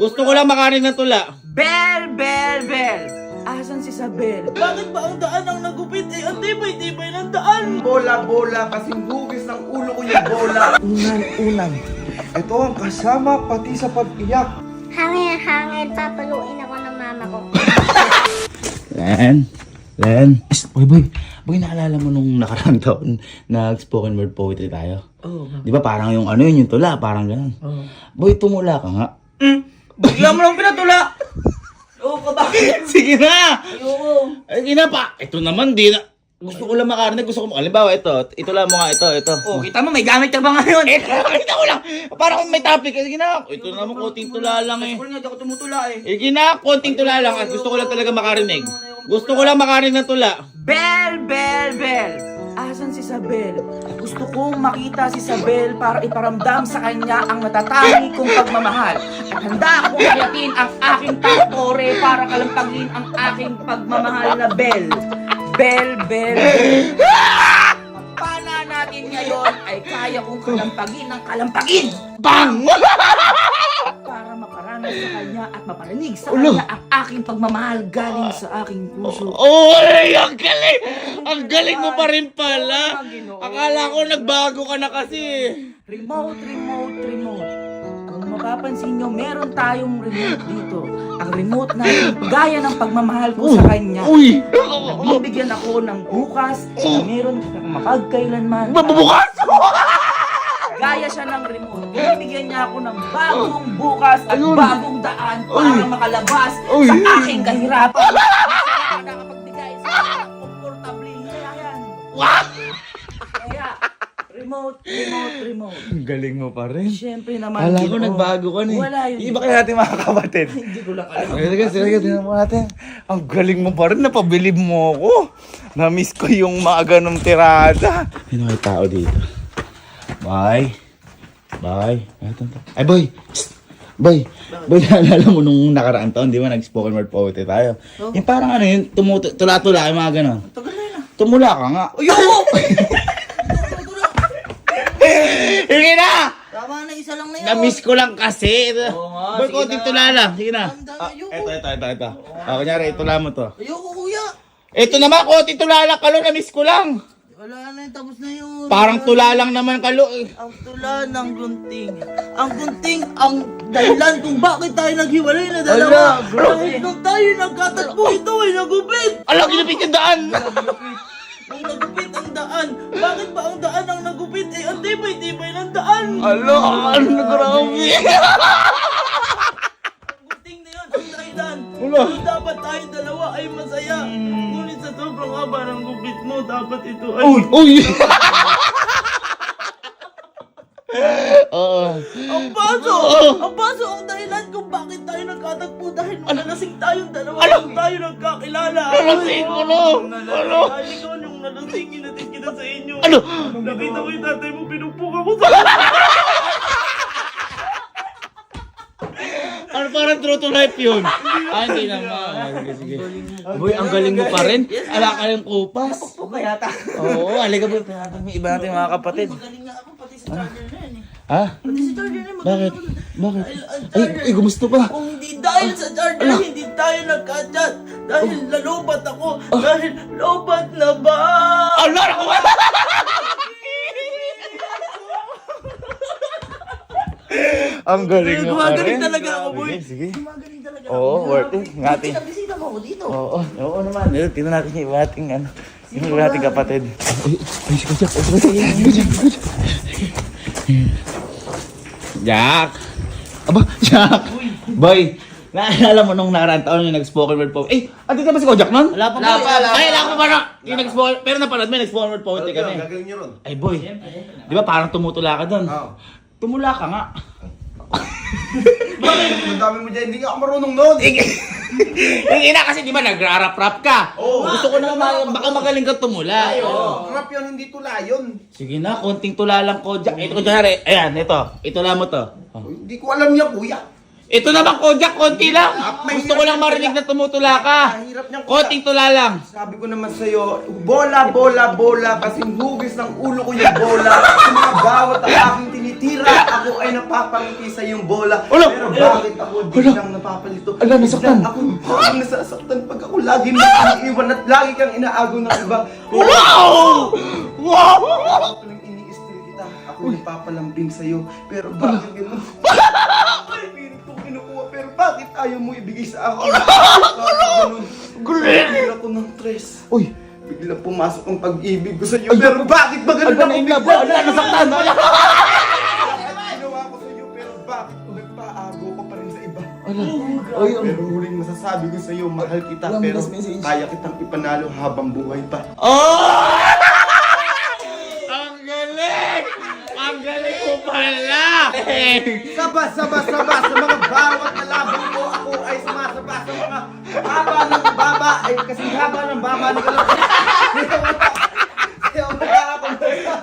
Gusto ko lang makarin ng tula. Bel! Asan si Isabel? Bakit ba ang daan ang nagupit? Eh, ang tibay-tibay ng daan. Bola-bola, kasing hugis ng ulo ko yung bola. Unan. Ito ang kasama pati sa pag-iyak. Hangin, papaluin ako ng mama ko. Len. Boy, naalala mo nung nakaraang taon nag-spoken word poetry tayo? Oo. Di ba parang yung ano yun, yung tula, parang gano'n. Oo. Boy, tumula ka nga. Bigla mo lang pinatula. Oo ka, bakit? Sige na! Ayoko. Ay, gina pa. Ito naman, di na. Gusto ko lang makarinig. Gusto ko, halimbawa, ito lang mo nga, ito. Oh, kita mo, may gamit ka ba ngayon? Kita ko lang. Parang may topic. Sige na. Ito naman, konting tula lang eh. School nga, di ako tumutula eh. Sige na, konting tula lang. At gusto ko lang talaga makarinig. Gusto ko lang makarinig ng tula. Bel! Asan si Isabel? Gusto kong makita si Isabel para iparamdam sa kanya ang natatangi kong pagmamahal. At handa akong kayatin ang aking taktore para kalampagin ang aking pagmamahal na Bel. Bel. Ang pana natin ngayon ay kaya kong kalampagin ng kalampagin. Bang! Para maparanas sa kanya at maparinig sa kanya ang aking pagmamahal galing sa aking puso. Oy, ang galing! Ang galing mo pa rin pala. Akala ko nagbago ka na kasi. Remote. Kung mapapansin nyo, meron tayong remote dito. Ang remote na gaya ng pagmamahal ko sa kanya. Uy! Nabibigyan ako ng bukas na meron ng mapagkailanman. Mabubukas! Gaya siya ng remote. Bibigyan niya ako ng bagong bukas at bagong daan para makalabas sa aking kahirapan. Nakapagbigay sa akin ng komportable. Kaya yan. What? Kaya, remote. Ang galing mo pa rin. Siyempre naman. Kala ko Ginoo. nagbago ka na eh. Wala yun. Iba kaya natin mga kapatid. Hindi ko lang alam. Sige, tingnan mo natin. Ang galing mo pa rin, napabilib mo ako. Na-miss ko yung mga ganong tirada. Sino may tao dito? Bye. Ay, boy! Psst! Boy, naalala mo nung nakaraang taon, di ba, nag-spoken word poetry tayo? Yung parang ano yun, tula-tula, yung mga ganon. Tagal na yun. Tumula ka nga. Ayoko! Sige na! Tama na, isa lang na yun. Na-miss ko lang kasi. Oo nga, Boy, sige konting na. tula lang. Sige na. Ayoko. Ito. Kunyari, itula mo to. Ayoko, kuya. Ito naman, konting tula lang. Kalo, na-miss ko lang. Wala na yun, tapos na yun. Parang tula lang naman, Kalo. Ang tula ng gunting. Ang gunting, ang dahilan kung bakit tayo naghiwalay na dalawa. Dahil nung tayo nagkatagpo, ito ay nagupit. Alam, ginapit yung daan. Nung nagupit ang daan, bakit ba ang daan ang nagupit? Eh, ang tibay-tibay ng daan. Alo, ano grabe. Ang gunting na yun, ang dahilan. Wala. Kung dapat tayo dalawa ay masaya. Ngunit sa sobrang haba ng gupit mo, dapat ito ay... Uy! Oo. Ang baso! Ang baso ang dahilan kung bakit tayo nagkatagpo dahil nung nalasing tayong dalawa nung tayo nagkakilala. Nalasing ko, no? Ano? Dahil ikaw nung nalasing, inatin kita sa inyo. Ano? Nakita ko yung tatay mo, pinupuk ako sa... Ano parang true to life yun? Hindi naman. Sige. Boy, ang galing mo pa rin. Ala ka yung kupas. Pupuk ka yata. Oo, halika boy. May iba natin mga kapatid. Magaling nga ako, pati sa charger na yan eh. Ha? Pati sa charger na yan, Bakit? magaling ako. Ay, gumusto pa. Kung hindi dahil sa charger, hindi tayo nagka-chat. Dahil lalobat ako. Dahil lobat na ba? Ala, ako ba? Ang galing mo pa rin. Gumagaling talaga ako, boy. Sige. Magaling talaga. Oo, worth it. Ngati. Bisita mo ako dito. Oo naman. Tingnan natin yung iba nating ano. Yung iba nating kapatid. Ay, si Kajak. Jack! Aba, Jack! Boy, naalala mo nung nakaraan taon yung nag-spoken word poetry. Andito ba si Kojak nun? Wala pa. Ay, wala ko pa na. Yung nag-spoken, pero napanood mo yung nag-spoken word poetry kami. Gagaling niyo ron. Ay, boy. Di ba parang tumutula ka doon? Oo. Tumula ka nga. Bakit? Ang dami mo dyan, hindi nga ako marunong nun. Yung ina kasi di ba nagrarap-rap ka? Oo. Gusto ko na baka magaling ka tumula. Rap yun, hindi tula yun. Sige na, konting tula lang Kojak. Ito kunyari, ayan, ito. Itula mo to. Oh. Hindi ko alam niya, kuya. Ito naman Kojak, konti lang. Gusto ko lang marinig na tumutula ka. Mahirap niyang Konting tula lang. Sabi ko naman sa'yo, bola, kasing hugis ng ulo ko yung bola. Mga bawat ang aking titira, ako ay napapangiti sa iyong bola. Ala! Pero bakit ako biglang napapalito? Ala, nasaktan. Biglang ako nasasaktan pag ako lagi na iniiwan at lagi kang inaagaw ng iba. Wow! Wow! Ako lang ini-steal kita. Ako nagpapalambing sa'yo. Pero bakit gano'n? Ay, pilit kong kinukuha. Pero bakit ayaw mo ibigay sa akin? Bakit gano'n? Bigla ko ng tres. Uy! Biglang pumasok ang pag-ibig ko sa'yo. Pero bakit ba gano'n ako bigla? Nasaktan! Ginawa ko sa'yo. Pero bakit nagpaago ka pa rin sa iba? Uy, Pero huling masasabi ko sa'yo, mahal kita. Walang Pero last message. kaya kitang ipanalo habang buhay pa. Oh! Ang galing! Ang galing mo pala! Sabas sa mga bawat nalaban ko, ako ay sumasaba sa mga haba ng baba, ay kasi haba ng baba ni Kalok.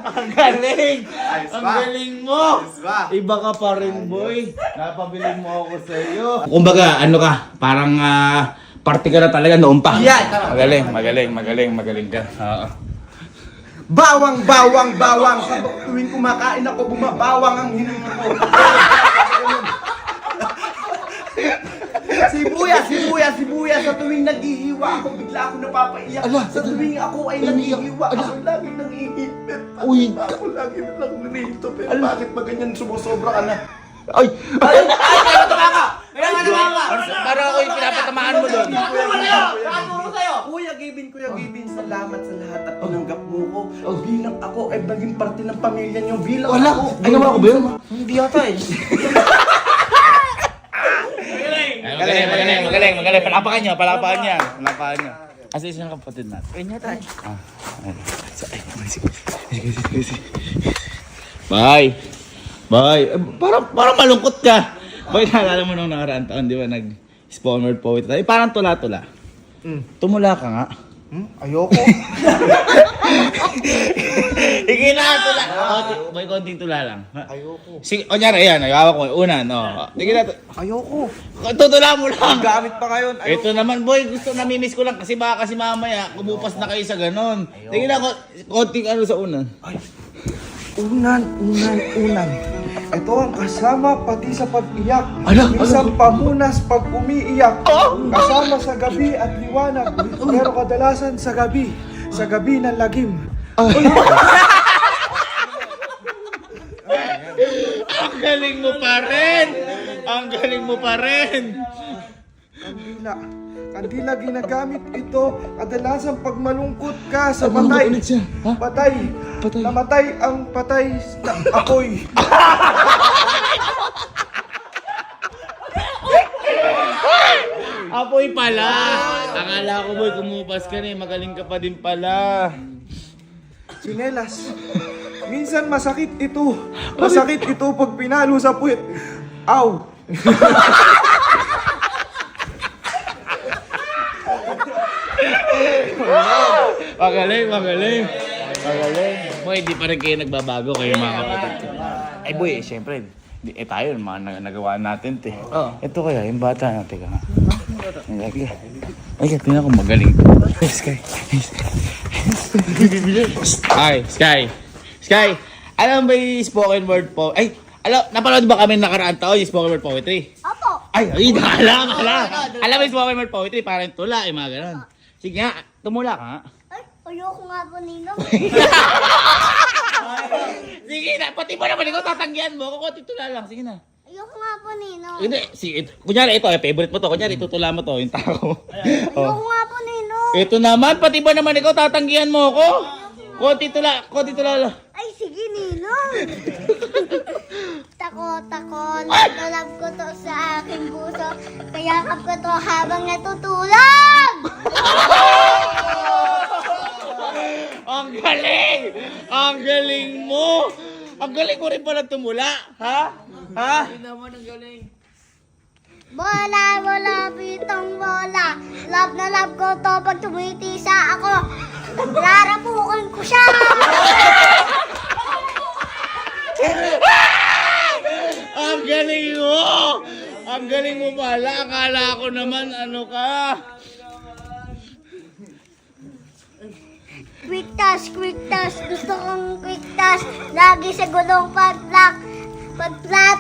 Ang galing! Ayos Ang ba? galing mo! Ayos ba? Iba ka pa rin, boy. Napabili mo ako sa iyo. Kumbaga, ano ka, parang party ka na talaga noon pa. Yan! Magaling ka. Oo. Bawang! Sa tuwing kumakain ako, bumabawang ang hininga ko. Sibuyas. Sa tuwing naghihiwa ako, bigla ako napapaiyak. Sa tuwing ako ay naghihiwa, ako lagi nangihipit. Uy! Ako lagi na lang nilito. Pero bakit ba ganyan sumusobra ka na? Ay! Kaya Para ako yung pinapatamaan mo doon. Kuya Gavin, salamat sa lahat at tinanggap mo ko. Bilang ako ay naging parte ng pamilya niyo. Bilang Wala! ako. Ginawa ko ba yun? Hindi yata eh. Magaling. Palapakan niya. Asa isang kapatid natin. Kanya tayo. Bye. Parang malungkot ka. Boy, naalala mo nung nakaraan taon, di ba, nag-spawn word poet tayo. Parang tula-tula. Tumula ka nga. Ayoko. Sige na, tula. Boy, konting tula lang. Ayoko. Sige, kunyari, ayan, nagawa ko. Una, no. Sige na, Ayoko. tutula mo lang. Gamit pa ngayon. Ito naman, boy, namimiss ko lang kasi baka kasi mamaya, kumupas na kayo sa ganon. Sige na, konting ano sa una. Unan. Ito ang kasama pati sa pag-iyak. Ala, Minsan pamunas pag umiiyak. Kasama sa gabi at liwanag. Pero kadalasan sa gabi ng lagim. Ang galing mo pa rin. Kandila ginagamit ito kadalasan pag malungkot ka sa patay. Patay. Namatay ang patay na apoy. Apoy pala. Akala ko, boy, kumupas ka na eh. Magaling ka pa din pala. Sinelas. Minsan masakit ito. Masakit ito pag pinalo sa puwet. Aw! Magaling. Boy, di pa rin kayo nagbabago kayo mga kapatid ko. Ay boy, syempre, tayo, mga nagawa natin, te. Ito kaya, yung bata na, teka nga. Ay, tingnan ko magaling. Sky, alam ba yung spoken word po? Ay, napanood ba kami nakaraan taon yung spoken word poetry? Opo. Ay, alam. Alam mo yung spoken word poetry, parang tula, mga ganon. Sige nga, tumula ka nga. Ay, ayoko nga po, Ninong. Sige na, pati mo naman ikaw tatanggihan mo. Kukunti tula lang, sige na. Ayoko nga po, Ninong. Hindi, kunyari ito, favorite mo to. Kunyari, itutula mo to, yung tao. Ayoko nga po, Ninong. Ito naman, pati ba naman ikaw tatanggihan mo ako? Konti tula lang. Ay, sige, Ninong. Tako, love ko to sa aking puso. Kayakap ko to habang natutulog. Ang galing! Ang galing mo! Ang galing mo rin pala tumula, ha? Bola, pitong bola. Love na love ko to pag tumitisa ako. Rarapukan ko siya. Ang galing mo! Ang galing mo pala. Akala ko naman ano ka. Quick task. Gusto kong quick task. Lagi sa gulong pag-lock. Plat-plat.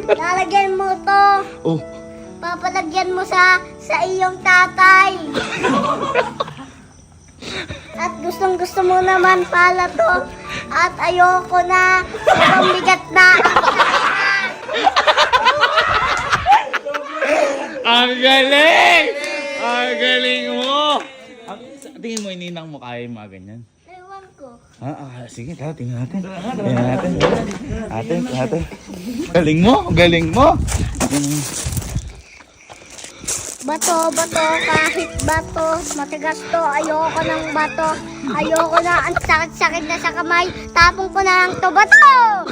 Lalagyan mo to. Oh. Papalagyan mo sa iyong tatay. At gustong gusto mo naman pala to. At ayoko na. Sobrang bigat na. Ang galing! Ang galing mo! Tingin mo, ininang mo kaya yung mga ganyan? Ewan ko. Sige, tingnan natin. Tingnan natin. Ate. Galing mo, galing mo. Bato, kahit bato. Matigas to. Ayoko ng bato. Ayoko na. Ang sakit-sakit na sa kamay. Tapong ko na lang to. Bato!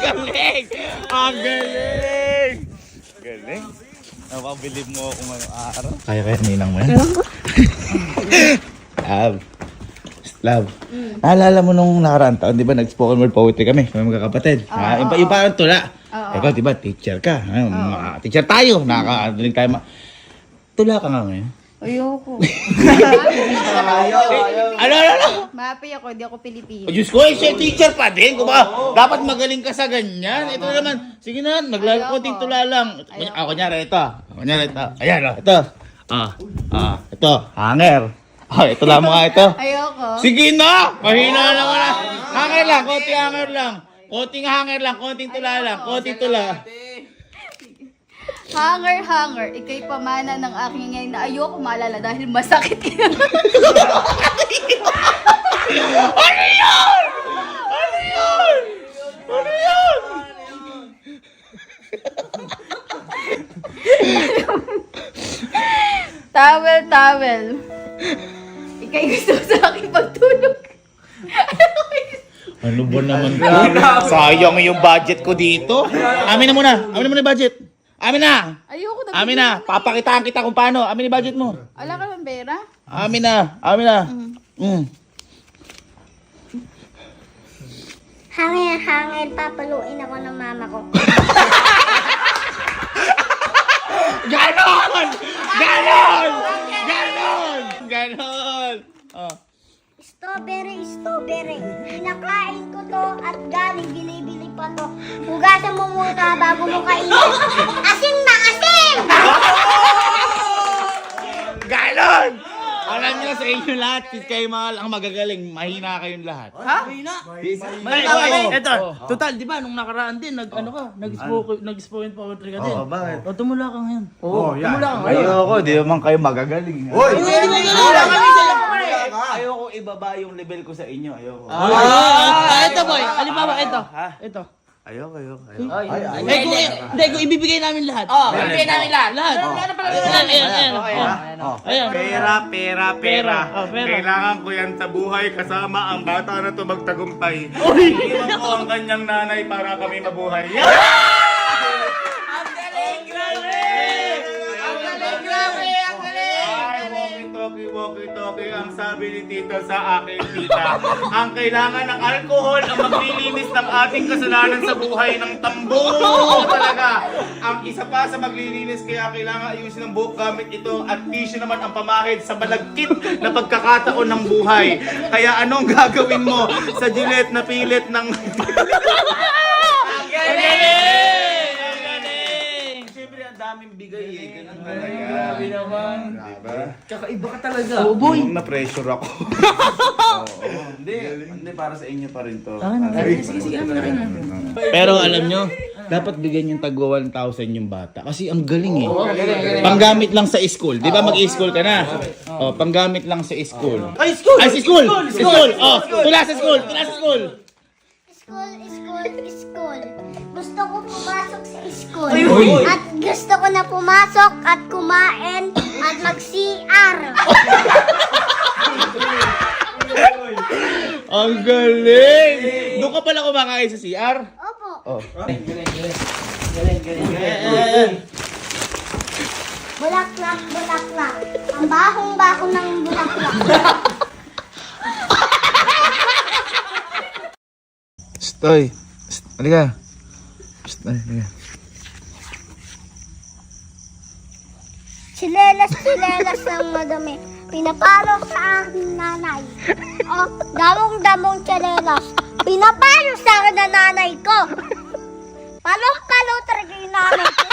Galing! Ang galing! Galing. Napabilib mo ako ngayong araw. Kaya ninang mo yan? Love. Naalala mo nung nakaraan taon, di ba, nag-spoken word poetry kami magkakapatid. Yung parang tula. Ikaw, di ba, teacher ka. Teacher tayo. Nakakadinig tayo. Tula ka nga ngayon. Ayoko. Ano? Mapi ako, di ako Pilipino. Diyos ko, siya teacher pa din. Kung ba, dapat magaling ka sa ganyan. Ito naman, sige na, konting tula lang. Kunyari ito. Ayan, ito. Ito, hanger. Ito lang mga ito. Ayoko. Sige na! Mahina naman na. Hanger lang, konting hanger lang. Konting hanger lang, konting tula lang, konting tula. Hanger. Ika'y pamana ng aking ngayon na ayoko maalala dahil masakit yan. Ano yun? Towel. Ika'y gusto sa aking pagtulog. Ano ba naman to? Sayang yung budget ko dito. Amin na muna yung budget. Amin na! Ayoko na. Amin na! Papakitaan kita kung paano. Amin yung budget mo. Ala ka ng pera? Amin na! Hangin, papaluin ako ng mama ko. Ganon! Oh. Strawberry. Pinakain ko to at galing binibili pa to. Hugasan mo muna bago mo kainin. Asim na asim! Ganon! Alam niyo sa inyo lahat, kayo mga ang magagaling, mahina kayong lahat. Ha? Ito, Total, di ba, nung nakaraan din, nag-spoken poetry ka din. Oo, bakit? O, tumula ka ngayon. Oo, yan. Tumula ka ngayon. ayoko, di naman kayo magagaling. Hoy! Ayoko ibaba yung level ko sa inyo, ayoko. Ito boy, halimbawa, ito. Ito. Ayoko. Kung ibibigay namin lahat. Bibigyan namin lahat. Lahat. Ayan. Pera. Kailangan ko yan sa buhay kasama ang bata na to magtagumpay. Iwan ko ang kanyang nanay para kami mabuhay. Walkie-talkie ang sabi ni Tito sa akin, tita. Ang kailangan ng alcohol ang maglilinis ng ating kasalanan sa buhay ng tambo. Talaga. Ang isa pa sa maglilinis kaya kailangan ayusin ang buhok gamit ito at tissue naman ang pamahid sa malagkit na pagkakataon ng buhay. Kaya anong gagawin mo sa Gillette na pilit ng... Siyempre ang daming bigay eh. Ganun talaga. Grabe naman. Diba? Kakaiba ka talaga. Na-pressure ako. Hindi para sa inyo pa rin to. Sige, Pero alam nyo, dapat bigyan yung tagwa 1,000 yung bata. Kasi ang galing eh. Panggamit lang sa school. Di ba mag-i-school ka na? Oh, panggamit lang sa school. Ay, school! Ay, sa school! Oh, tula sa school! School. Gusto ko pumasok sa school. Uy. At gusto ko na pumasok at kumain at mag-CR. Ang galing! Doon ka pala kumakain sa CR? Opo. Oh. Bulaklak. Ang bahong-baho ng bulaklak. Stoy. Halika. Halika. Silelas ng madami. Pinapalo sa aking nanay. Oh, damong-damong tsinelas. Pinapalo sa akin ng nanay ko. Palong-palo talaga yung nanay ko.